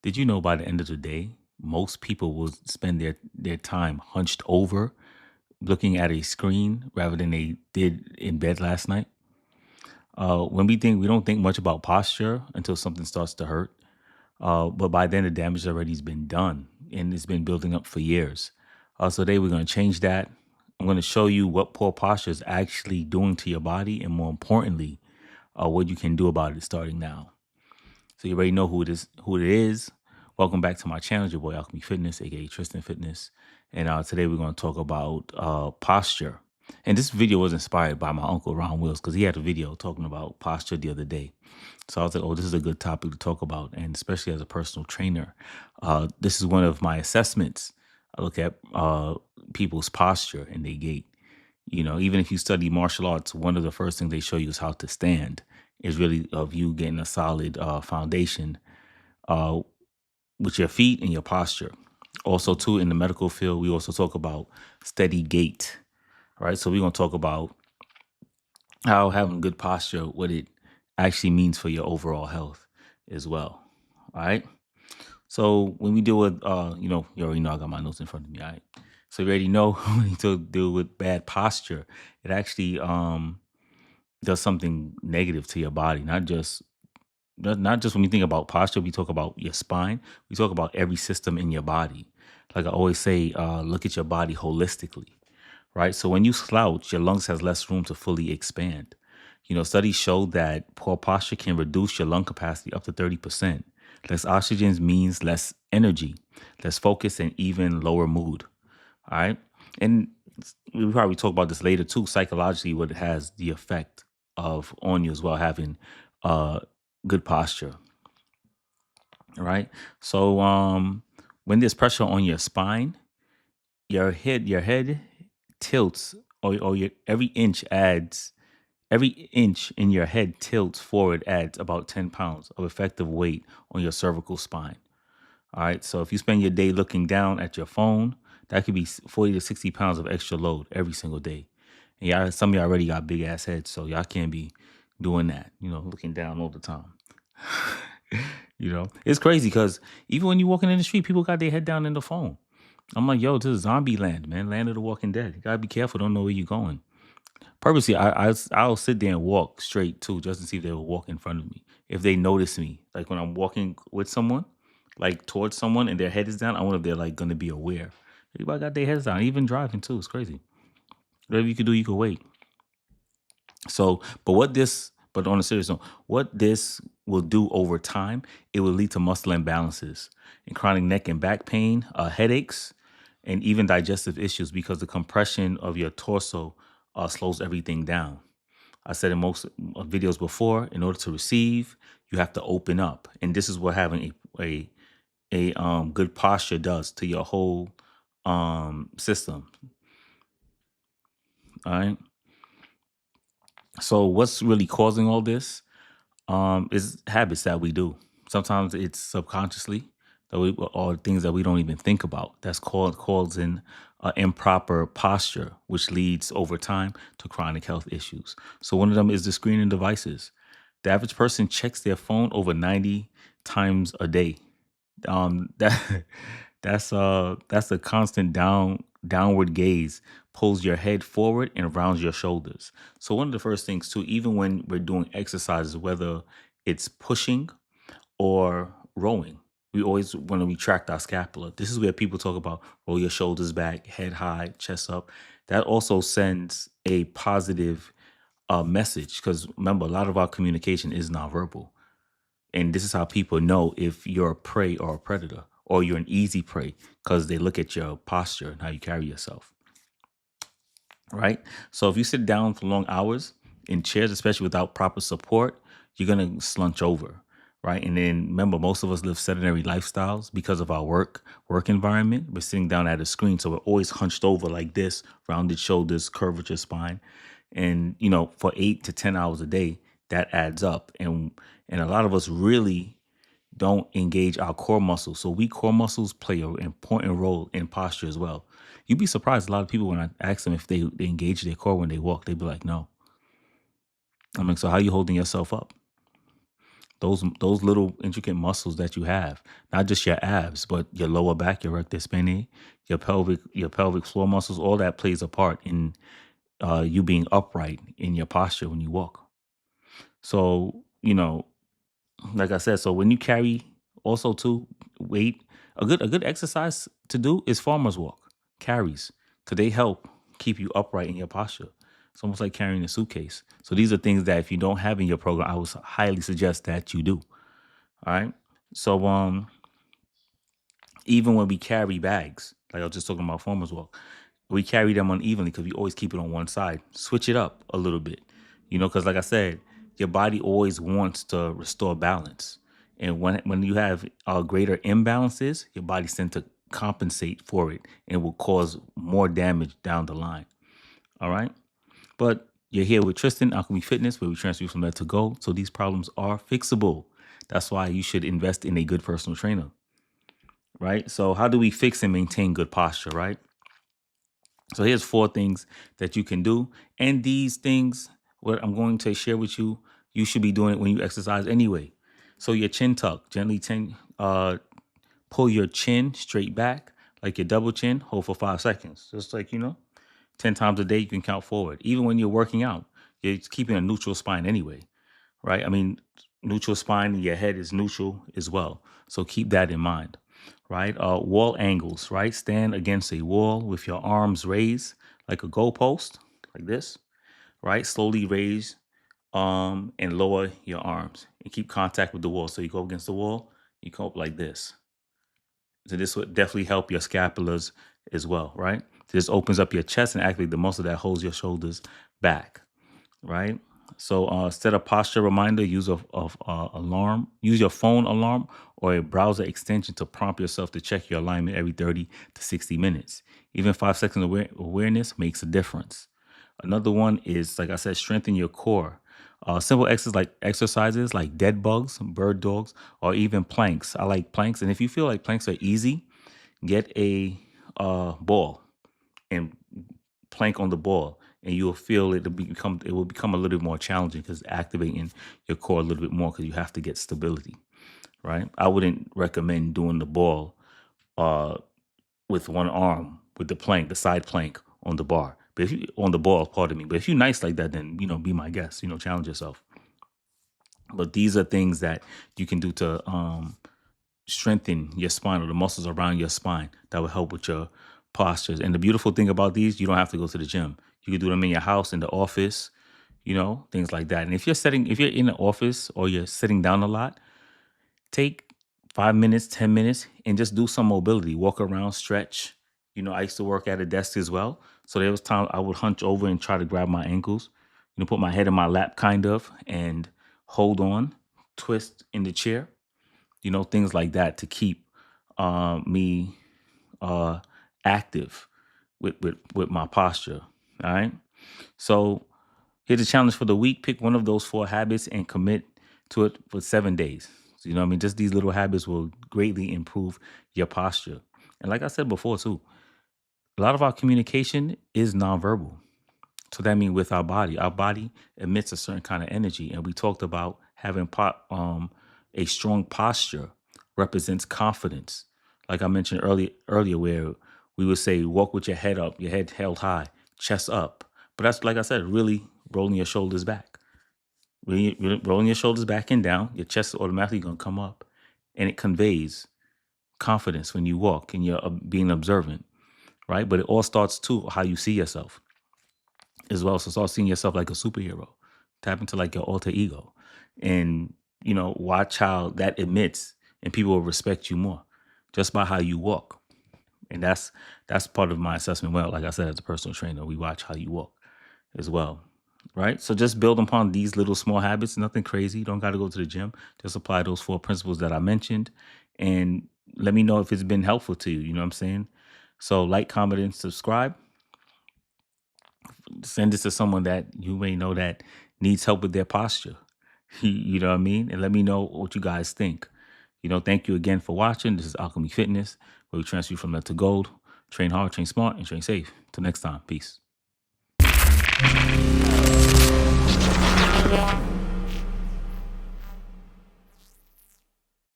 Did you know by the end of the day, most people will spend their time hunched over looking at a screen rather than they did in bed last night? When we don't think much about posture until something starts to hurt. But by then, the damage already has been done and it's been building up for years. So today, we're going to change that. I'm going to show you what poor posture is actually doing to your body, and more importantly, what you can do about it starting now. So you already know who it is. Welcome back to my channel, your boy Alchemy Fitness, aka Tristan Fitness. And today we're going to talk about posture. And this video was inspired by my uncle Ron Wills because he had a video talking about posture the other day. So I was like, oh, this is a good topic to talk about. And especially as a personal trainer, this is one of my assessments. I look at people's posture and their gait. You know, even if you study martial arts, one of the first things they show you is how to stand. Is really of you getting a solid foundation uh, with your feet and your posture. Also, too, in the medical field, we also talk about steady gait, right? So we're going to talk about how having good posture, what it actually means for your overall health as well, all right? So when we deal with, you already know I got my notes in front of me, all right? So you already know when you deal with bad posture, it actually does something negative to your body, not just when we think about posture, we talk about your spine, we talk about every system in your body. Like I always say, look at your body holistically, right? So when you slouch, your lungs has less room to fully expand. You know, studies show that poor posture can reduce your lung capacity up to 30%. Less oxygen means less energy, less focus, and even lower mood. All right. And we'll probably talk about this later too, psychologically, what it has the effect of on you as well, having uh good posture. All right. So when there's pressure on your spine, your head tilts or every inch in your head tilts forward adds about 10 pounds of effective weight on your cervical spine. All right. So if you spend your day looking down at your phone, that could be 40 to 60 pounds of extra load every single day. And y'all, some of y'all already got big ass heads, so y'all can't be doing that, looking down all the time. It's crazy because even when you're walking in the street, people got their head down in the phone. I'm like, yo, this is zombie land, man. Land of the walking dead. You gotta be careful. Don't know where you're going. Purposely, I'll sit there and walk straight too, just to see if they will walk in front of me. If they notice me, like when I'm walking with someone, like towards someone, and their head is down, I wonder if they're like gonna be aware. Everybody got their heads down, even driving too. It's crazy. Whatever you could do, you could wait. So, but on a serious note, what this will do over time, it will lead to muscle imbalances and chronic neck and back pain, headaches, and even digestive issues because the compression of your torso slows everything down. I said in most videos before, in order to receive, you have to open up, and this is what having a good posture does to your whole system. All right. So what's really causing all this is habits that we do. Sometimes it's subconsciously that we or things that we don't even think about. That's causing improper posture, which leads over time to chronic health issues. So one of them is the screen and devices. The average person checks their phone over 90 times a day. That that's a constant downward gaze pulls your head forward and rounds your shoulders. So one of the first things too, even when we're doing exercises, whether it's pushing or rowing, we always want to retract our scapula. This is where people talk about roll your shoulders back, head high, chest up. That also sends a positive message because remember, a lot of our communication is nonverbal. And this is how people know if you're a prey or a predator or you're an easy prey because they look at your posture and how you carry yourself. Right. So if you sit down for long hours in chairs, especially without proper support, you're going to slunch over. Right. And then remember, most of us live sedentary lifestyles because of our work environment. We're sitting down at a screen. So we're always hunched over like this, rounded shoulders, curvature spine. And, for 8 to 10 hours a day, that adds up. And a lot of us really don't engage our core muscles. So we core muscles play an important role in posture as well. You'd be surprised a lot of people when I ask them if they engage their core when they walk, they'd be like, no. I'm like, so how are you holding yourself up? those little intricate muscles that you have, not just your abs, but your lower back, your rectus spinae, your pelvic floor muscles, all that plays a part in you being upright in your posture when you walk. So, like I said, so when you carry also too weight, a good exercise to do is farmer's walk, carries, because they help keep you upright in your posture. It's almost like carrying a suitcase. So these are things that if you don't have in your program, I would highly suggest that you do. All right. So even when we carry bags, like I was just talking about farmer's walk, we carry them unevenly because we always keep it on one side. Switch it up a little bit, because like I said, your body always wants to restore balance. And when you have greater imbalances, your body tends to compensate for it and will cause more damage down the line. All right. But you're here with Tristan, Alchemy Fitness, where we transfer you from there to go. So these problems are fixable. That's why you should invest in a good personal trainer. Right. So how do we fix and maintain good posture? Right. So here's 4 things that you can do. And these things, what I'm going to share with you, you should be doing it when you exercise anyway. So your chin tuck, gently pull your chin straight back, like your double chin, hold for 5 seconds. Just like, 10 times a day, you can count forward. Even when you're working out, you're keeping a neutral spine anyway, right? I mean, neutral spine, your head is neutral as well. So keep that in mind, right? Wall angles, right? Stand against a wall with your arms raised like a goalpost, like this, right? Slowly raise and lower your arms and keep contact with the wall. So you go against the wall, you come up like this. So this would definitely help your scapulas as well, right? This opens up your chest and actually the muscle that holds your shoulders back, right? So set a posture reminder, use of alarm, use your phone alarm or a browser extension to prompt yourself to check your alignment every 30 to 60 minutes. Even 5 seconds awareness makes a difference. Another one is, like I said, strengthen your core. Simple exercises like dead bugs, bird dogs, or even planks. I like planks. And if you feel like planks are easy, get a ball and plank on the ball, and you'll feel it will become a little bit more challenging because activating your core a little bit more because you have to get stability, right? I wouldn't recommend doing the ball uh, with one arm with the side plank on the bar, but if you on the ball, pardon me. But if you're nice like that, then be my guest. Challenge yourself. But these are things that you can do to strengthen your spine or the muscles around your spine that will help with your postures. And the beautiful thing about these, you don't have to go to the gym. You can do them in your house, in the office, things like that. And if you're in the office or you're sitting down a lot, take 5 minutes, 10 minutes, and just do some mobility. Walk around, stretch. I used to work at a desk as well. So there was time I would hunch over and try to grab my ankles, put my head in my lap kind of, and hold on, twist in the chair, things like that to keep me uh, active with my posture. All right. So here's a challenge for the week. Pick one of those 4 habits and commit to it for 7 days. So, just these little habits will greatly improve your posture. And like I said before, too, a lot of our communication is nonverbal. So that means with our body emits a certain kind of energy. And we talked about having a strong posture represents confidence. Like I mentioned earlier, where we would say, walk with your head up, your head held high, chest up. But that's, like I said, really rolling your shoulders back. Rolling your shoulders back and down, your chest is automatically going to come up. And it conveys confidence when you walk and you're being observant, right? But it all starts too how you see yourself as well. So start seeing yourself like a superhero. Tap into like your alter ego. And, watch how that emits and people will respect you more just by how you walk. And that's part of my assessment. Well, like I said, as a personal trainer, we watch how you walk as well. Right. So just build upon these little small habits, nothing crazy. You don't got to go to the gym. Just apply those 4 principles that I mentioned and let me know if it's been helpful to you. You know what I'm saying? So like, comment, and subscribe. Send this to someone that you may know that needs help with their posture. You know what I mean? And let me know what you guys think. Thank you again for watching. This is Alchemy Fitness, where we transfer you from lead to gold. Train hard, train smart, and train safe. Till next time. Peace.